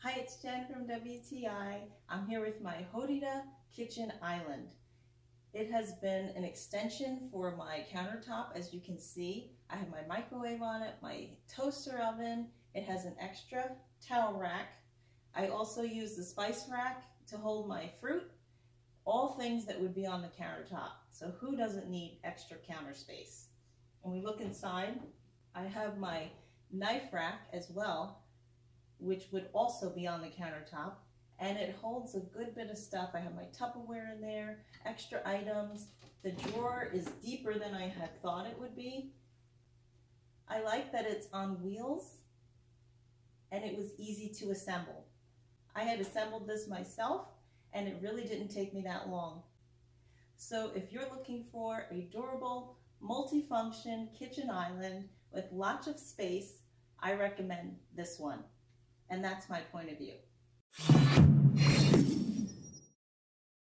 Hi, it's Jen from WTI. I'm here with my Hodedah kitchen island. It has been an extension for my countertop, as you can see. I have my microwave on it, my toaster oven. It has an extra towel rack. I also use the spice rack to hold my fruit, all things that would be on the countertop. So who doesn't need extra counter space? When we look inside, I have my knife rack as well, which would also be on the countertop, and it holds a good bit of stuff. I have my Tupperware in there, extra items. The drawer is deeper than I had thought it would be. I like that it's on wheels and it was easy to assemble. I had assembled this myself and it really didn't take me that long. So if you're looking for a durable, multifunction kitchen island with lots of space, I recommend this one. And that's my point of view.